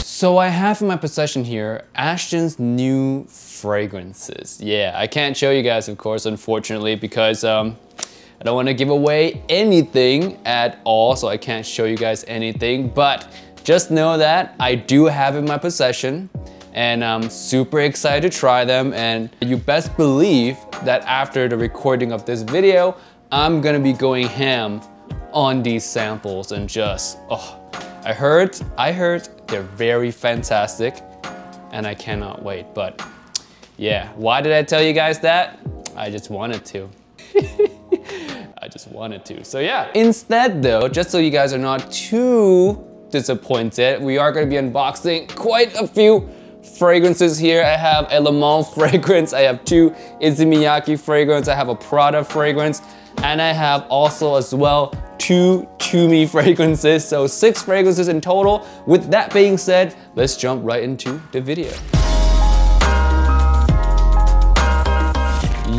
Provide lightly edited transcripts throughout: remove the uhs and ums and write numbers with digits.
So I have in my possession here Ashton's new fragrances. Yeah, I can't show you guys, of course, unfortunately, because I don't want to give away anything at all, so I can't show you guys anything. But just know that I do have in my possession, and I'm super excited to try them. And you best believe that after the recording of this video, I'm gonna be going ham on these samples and just, oh, I heard they're very fantastic and I cannot wait. But yeah, why did I tell you guys that? I just wanted to. I just wanted to. So yeah, instead though, just so you guys are not too disappointed, we are gonna be unboxing quite a few fragrances here. I have a Le Mans fragrance, I have two Issey Miyake fragrance, I have a Prada fragrance, and I have also as well 2 Tumi fragrances, so 6 fragrances in total. With that being said, let's jump right into the video.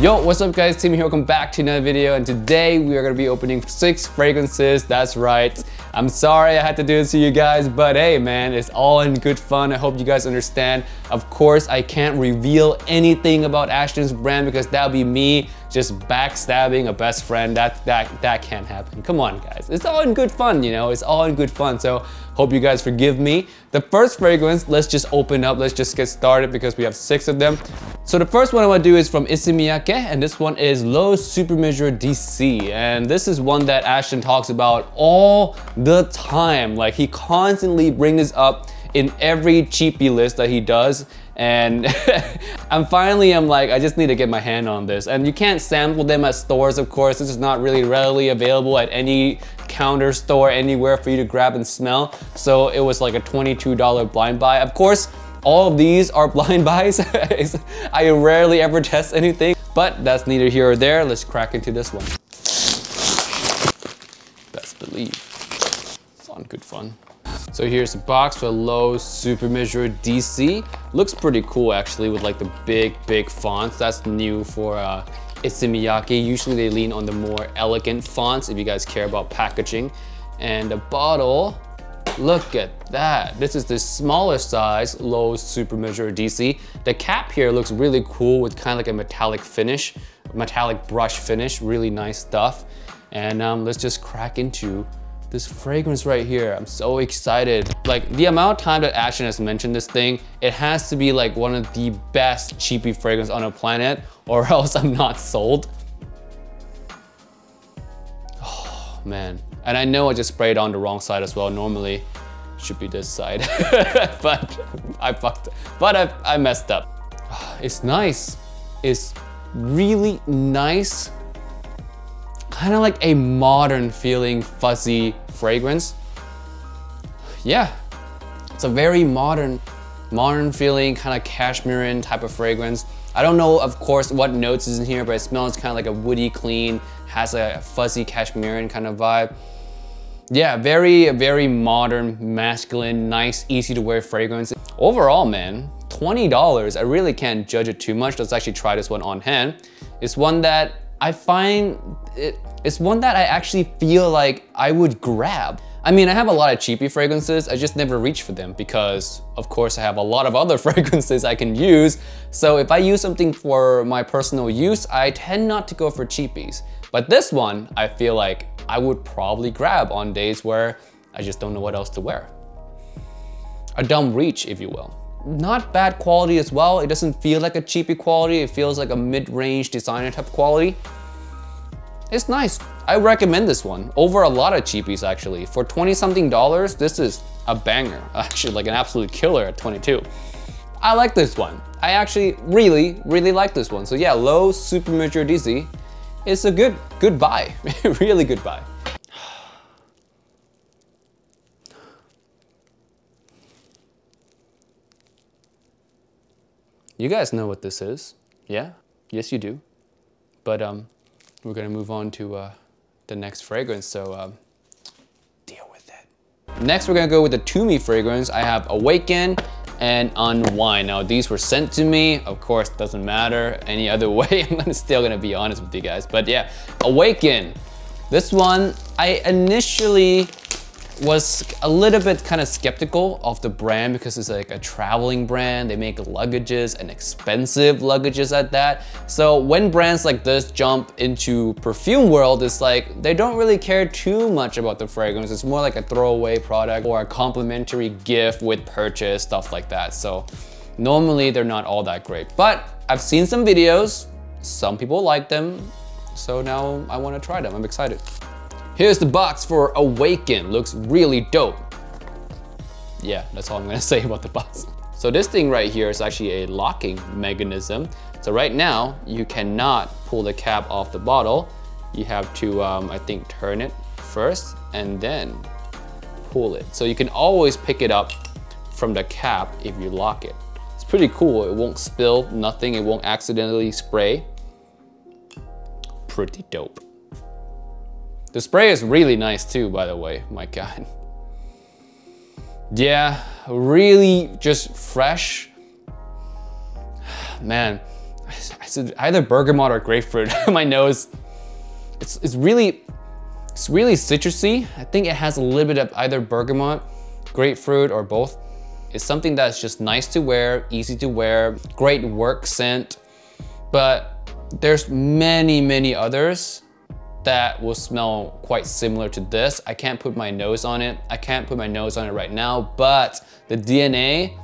Yo, what's up guys, Tumi here, welcome back to another video, and today we are going to be opening 6 fragrances, that's right. I'm sorry I had to do this to you guys, but hey man, it's all in good fun. I hope you guys understand. Of course, I can't reveal anything about Ashton's brand because that'll be me just backstabbing a best friend. That can't happen. Come on guys, it's all in good fun, you know, it's all in good fun. So hope you guys forgive me. The first fragrance, let's just open up, let's just get started because we have 6 of them. So the first one I want to do is from Issey Miyake, and this one is L'Eau Super Majeure DC. And this is one that Ashton talks about all the time. Like he constantly brings this up in every cheapie list that he does. And I'm like, I just need to get my hand on this. And you can't sample them at stores, of course. This is not really readily available at any counter store anywhere for you to grab and smell. So it was like a $22 blind buy. Of course, all of these are blind buys. I rarely ever test anything, but that's neither here or there. Let's crack into this one. Best believe. It's on good fun. So here's the box for L'Eau Super Majeure DC. Looks pretty cool actually with like the big fonts. That's new for Issey Miyake. Usually they lean on the more elegant fonts if you guys care about packaging. And the bottle, look at that. This is the smaller size L'Eau Super Majeure DC. The cap here looks really cool with kind of like a metallic finish, metallic brush finish, really nice stuff. And let's just crack into this fragrance right here. I'm so excited. Like the amount of time that Ashton has mentioned this thing, it has to be like one of the best cheapie fragrances on the planet, or else I'm not sold. Oh man. And I know I just sprayed on the wrong side as well. Normally it should be this side, but I fucked it. But I messed up. It's nice. It's really nice. Kind of like a modern feeling fuzzy fragrance. Yeah, it's a very modern feeling kind of cashmere type of fragrance. I don't know, of course, what notes is in here, but it smells kind of like a woody clean, has a fuzzy cashmere kind of vibe. Yeah, very modern, masculine, nice, easy to wear fragrance. Overall, man, $20. I really can't judge it too much. Let's actually try this one on hand. It's one that I find it's one that I actually feel like I would grab. I mean, I have a lot of cheapie fragrances, I just never reach for them because, of course, I have a lot of other fragrances I can use. So if I use something for my personal use, I tend not to go for cheapies. But this one, I feel like I would probably grab on days where I just don't know what else to wear. A dumb reach, if you will. Not bad quality as well. It doesn't feel like a cheapie quality. It feels like a mid-range designer type quality. It's nice. I recommend this one over a lot of cheapies actually. For 20-something dollars, this is a banger. Actually, like an absolute killer at 22. I like this one. I actually really like this one. So yeah, L'Eau Super Majeure DC is a good buy. Really good buy. You guys know what this is, yeah? Yes, you do. But we're gonna move on to the next fragrance, so deal with it. Next, we're gonna go with the Tumi fragrance. I have Awaken and Unwind. Now, these were sent to me. Of course, doesn't matter any other way. I'm still gonna be honest with you guys. But yeah, Awaken. This one, I initially was a little bit kind of skeptical of the brand because it's like a traveling brand. They make luggages and expensive luggages at that. So when brands like this jump into perfume world, it's like they don't really care too much about the fragrance. It's more like a throwaway product or a complimentary gift with purchase, stuff like that. So normally they're not all that great, but I've seen some videos. Some people like them. So now I want to try them. I'm excited. Here's the box for Awaken. Looks really dope. Yeah, that's all I'm gonna say about the box. So this thing right here is actually a locking mechanism. So right now, you cannot pull the cap off the bottle. You have to, I think, turn it first and then pull it. So you can always pick it up from the cap if you lock it. It's pretty cool. It won't spill, nothing. It won't accidentally spray. Pretty dope. The spray is really nice too, by the way. My God. Yeah, really just fresh. Man, I said either bergamot or grapefruit. My nose. It's really citrusy. I think it has a little bit of either bergamot, grapefruit, or both. It's something that's just nice to wear, easy to wear, great work scent. But there's many others that will smell quite similar to this. I can't put my nose on it. I can't put my nose on it right now, but the DNA,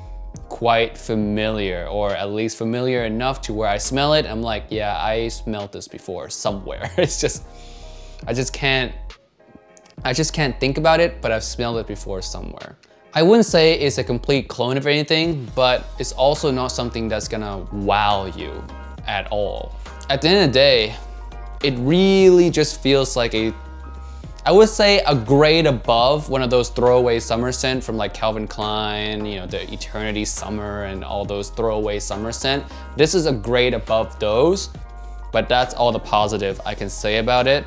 quite familiar, or at least familiar enough to where I smell it. I'm like, yeah, I smelled this before somewhere. It's just, I just can't think about it, but I've smelled it before somewhere. I wouldn't say it's a complete clone of anything, but it's also not something that's gonna wow you at all. At the end of the day, it really just feels like I would say a grade above one of those throwaway summer scent from like Calvin Klein, you know, the Eternity Summer and all those throwaway summer scent. This is a grade above those, but that's all the positive I can say about it.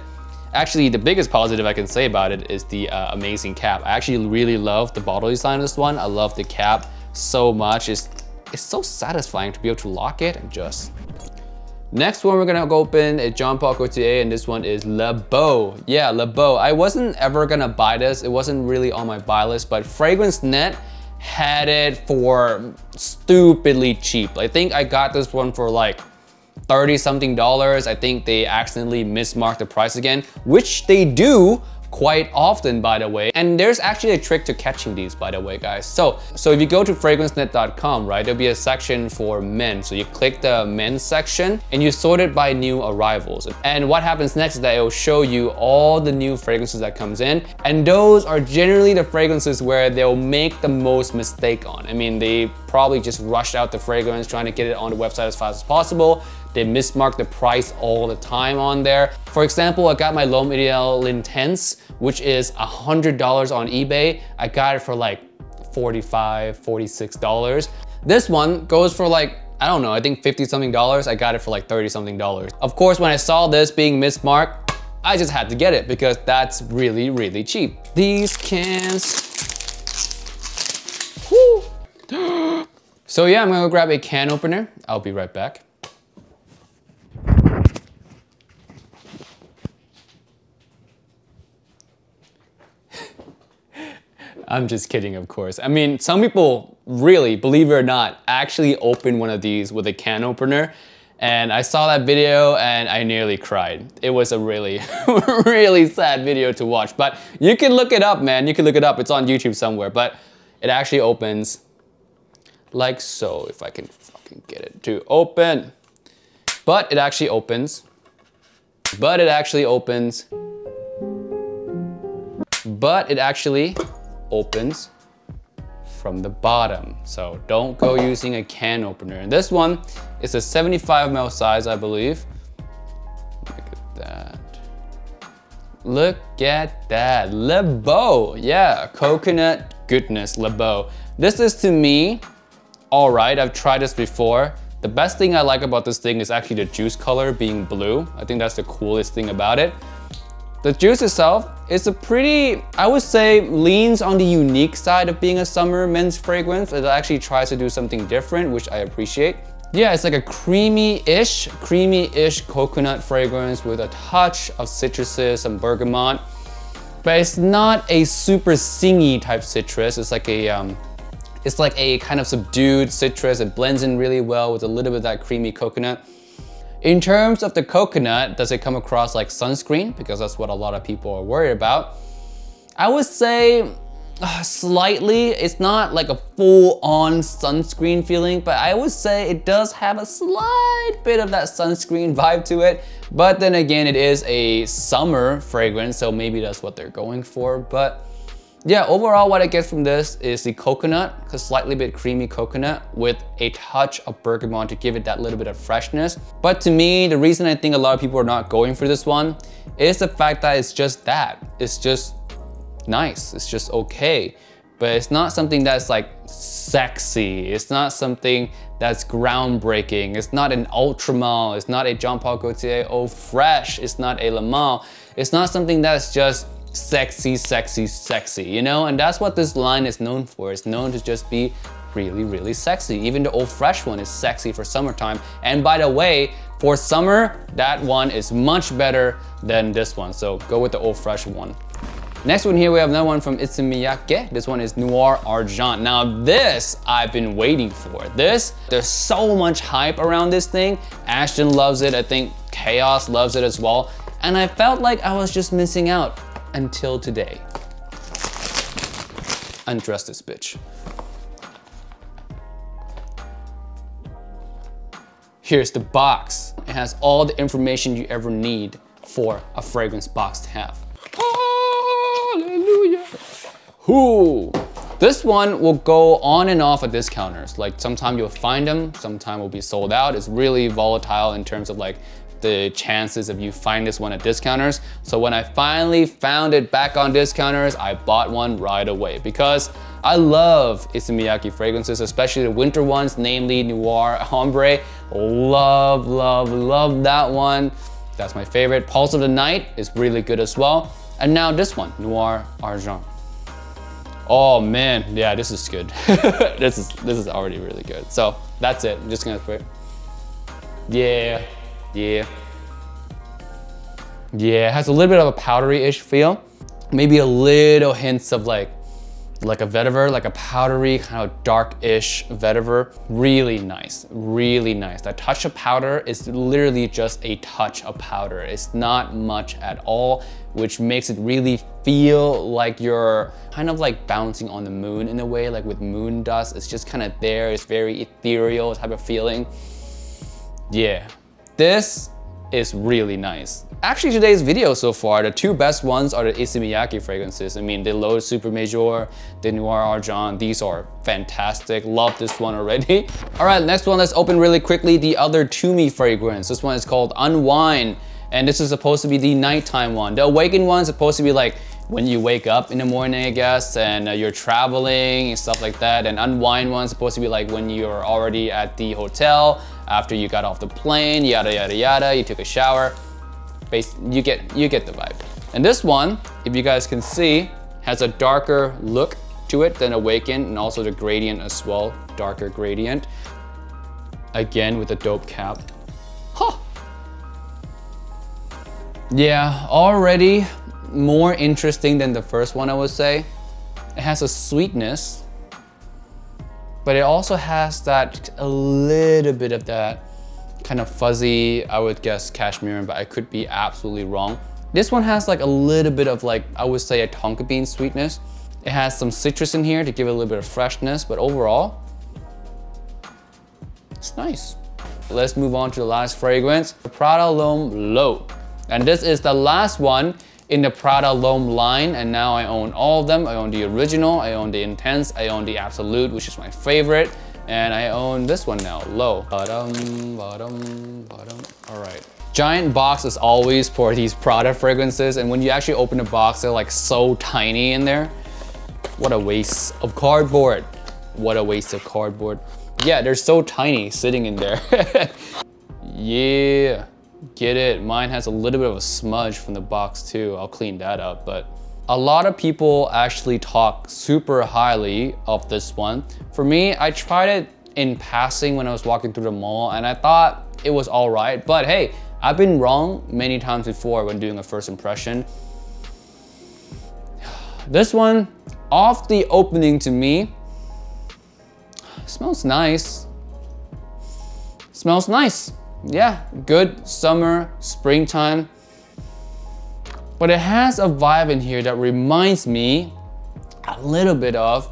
Actually, the biggest positive I can say about it is the amazing cap. I actually really love the bottle design of this one. I love the cap so much. It's so satisfying to be able to lock it and just... Next one we're gonna open is Jean Paul Gaultier, and this one is Le Beau. Yeah, Le Beau. I wasn't ever gonna buy this. It wasn't really on my buy list, but Fragrance Net had it for stupidly cheap. I think I got this one for like 30 something dollars. I think they accidentally mismarked the price again, which they do quite often, by the way. And there's actually a trick to catching these, by the way, guys. So if you go to fragrancenet.com, right, there'll be a section for men. So you click the men's section and you sort it by new arrivals. And what happens next is that it will show you all the new fragrances that comes in. And those are generally the fragrances where they'll make the most mistake on. I mean, they probably just rushed out the fragrance, trying to get it on the website as fast as possible. They mismark the price all the time on there. For example, I got my L'Homme Ideal Intense, which is $100 on eBay. I got it for like $45, $46. This one goes for like, I don't know, I think 50 something dollars. I got it for like 30 something dollars. Of course, when I saw this being mismarked, I just had to get it because that's really, really cheap. These cans. Whew. So yeah, I'm gonna go grab a can opener. I'll be right back. I'm just kidding, of course. I mean, some people really, believe it or not, actually open one of these with a can opener. And I saw that video and I nearly cried. It was a really, really sad video to watch. But you can look it up, man. You can look it up. It's on YouTube somewhere. But it actually opens like so, if I can fucking get it to open. But it actually opens. But it actually opens. But it actually opens from the bottom. So don't go using a can opener. And this one is a 75 ml size, I believe. Look at that. Look at that. Le Beau. Yeah, coconut goodness, Le Beau. This is, to me, all right. I've tried this before. The best thing I like about this thing is actually the juice color being blue. I think that's the coolest thing about it. The juice itself is a pretty, I would say, leans on the unique side of being a summer men's fragrance. It actually tries to do something different, which I appreciate. Yeah, it's like a creamy-ish coconut fragrance with a touch of citruses and bergamot. but it's not a super singy type citrus. It's like a kind of subdued citrus. It blends in really well with a little bit of that creamy coconut. In terms of the coconut, does it come across like sunscreen? Because that's what a lot of people are worried about. I would say slightly. It's not like a full-on sunscreen feeling, but I would say it does have a slight bit of that sunscreen vibe to it. But then again, it is a summer fragrance, so maybe that's what they're going for. But yeah, overall what I get from this is the coconut, a slightly bit creamy coconut with a touch of bergamot to give it that little bit of freshness. But to me, the reason I think a lot of people are not going for this one is the fact that it's just that. It's just nice, it's just okay. But it's not something that's like sexy. It's not something that's groundbreaking. It's not an Ultramar. It's not a Jean Paul Gaultier Eau Fresh. It's not a Le Mans. It's not something that's just sexy, sexy, sexy, you know? And that's what this line is known for. It's known to just be really, really sexy. Even the Eau Fresh one is sexy for summertime. And by the way, for summer, that one is much better than this one. So go with the Eau Fresh one. Next one here, we have another one from Issey Miyake. This one is Noir Argent. Now this, I've been waiting for. This, there's so much hype around this thing. Ashton loves it. I think Chaos loves it as well. And I felt like I was just missing out until today. Undress this bitch. Here's the box. It has all the information you ever need for a fragrance box to have. Hallelujah. Whoo. This one will go on and off at discounters. Like sometime you'll find them, sometime will be sold out. It's really volatile in terms of like the chances of you find this one at discounters. So when I finally found it back on discounters, I bought one right away because I love Issey Miyake fragrances, especially the winter ones, namely Noir Ombre. Love, love, love that one. That's my favorite. Pulse of the Night is really good as well. And now this one, Noir Argent. Oh man, yeah, this is good. this is already really good. So that's it. I'm just gonna put. Yeah. Yeah, it has a little bit of a powdery-ish feel. Maybe a little hints of like a vetiver, like a powdery, kind of dark-ish vetiver. Really nice, really nice. That touch of powder is literally just a touch of powder. It's not much at all, which makes it really feel like you're kind of like bouncing on the moon in a way, like with moon dust. It's just kind of there. It's very ethereal type of feeling. Yeah. This is really nice. Actually, today's video so far, the two best ones are the Issey Miyake fragrances. I mean, the Low Super Majeure, the Noir Argent, these are fantastic. Love this one already. All right, next one, let's open really quickly the other Tumi fragrance. This one is called Unwind, and this is supposed to be the nighttime one. The Awaken one is supposed to be like when you wake up in the morning, I guess, and you're traveling and stuff like that. And Unwind one is supposed to be like when you're already at the hotel, after you got off the plane, yada, yada, yada, you took a shower. You get the vibe. And this one, if you guys can see, has a darker look to it than Awaken, and also the gradient as well, darker gradient. Again, with a dope cap. Huh. Yeah, already more interesting than the first one, I would say. It has a sweetness, but it also has that a little bit of that kind of fuzzy, I would guess cashmere, but I could be absolutely wrong. This one has like a little bit of like, I would say a tonka bean sweetness. It has some citrus in here to give it a little bit of freshness, but overall, it's nice. Let's move on to the last fragrance, the Prada L'Homme Low. And this is the last one in the Prada L'Homme line, and now I own all of them. I own the original, I own the Intense, I own the Absolute, which is my favorite, and I own this one now, Low. All right. Giant box is always for these Prada fragrances, and when you actually open the box, they're like so tiny in there. What a waste of cardboard. What a waste of cardboard. Yeah, they're so tiny sitting in there. Yeah. Get it. Mine has a little bit of a smudge from the box too. I'll clean that up, but a lot of people actually talk super highly of this one. For me, I tried it in passing when I was walking through the mall and I thought it was all right, but hey, I've been wrong many times before when doing a first impression. This one, off the opening to me, smells nice. Smells nice. Yeah, good summer, springtime. But it has a vibe in here that reminds me a little bit of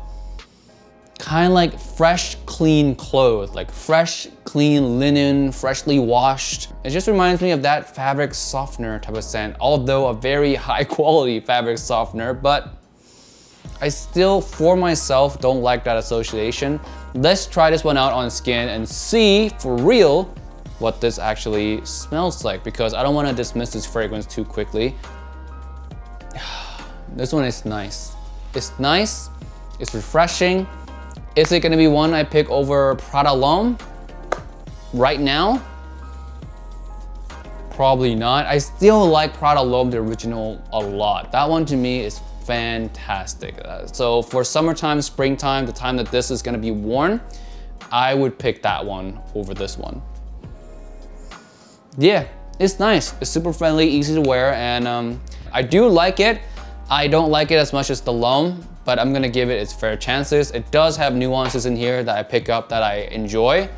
kind of like fresh, clean clothes, like fresh, clean linen, freshly washed. It just reminds me of that fabric softener type of scent, although a very high quality fabric softener, but I still, for myself, don't like that association. Let's try this one out on skin and see for real what this actually smells like, because I don't want to dismiss this fragrance too quickly. This one is nice. It's nice, it's refreshing. Is it gonna be one I pick over Prada L'Homme right now? Probably not. I still like Prada L'Homme, the original, a lot. That one to me is fantastic. So for summertime, springtime, the time that this is gonna be worn, I would pick that one over this one. Yeah, it's nice. It's super friendly, easy to wear, and I do like it. I don't like it as much as the L'Homme, but I'm gonna give it its fair chances. It does have nuances in here that I pick up that I enjoy,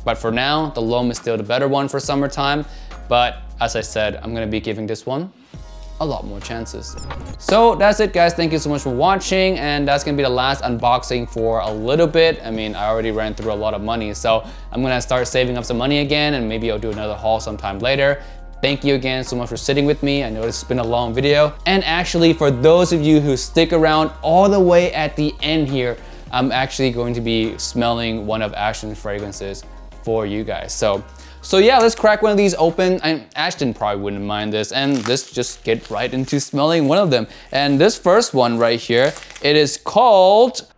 but for now, the L'Homme is still the better one for summertime. But as I said, I'm gonna be giving this one a lot more chances. So that's it, guys. Thank you so much for watching, and that's gonna be the last unboxing for a little bit. I mean, I already ran through a lot of money, so I'm gonna start saving up some money again, and maybe I'll do another haul sometime later. Thank you again so much for sitting with me. I know this has been a long video. And actually, for those of you who stick around all the way at the end here, I'm actually going to be smelling one of Ashton's fragrances for you guys. So yeah, let's crack one of these open. And Ashton probably wouldn't mind this. And let's just get right into smelling one of them. And this first one right here, it is called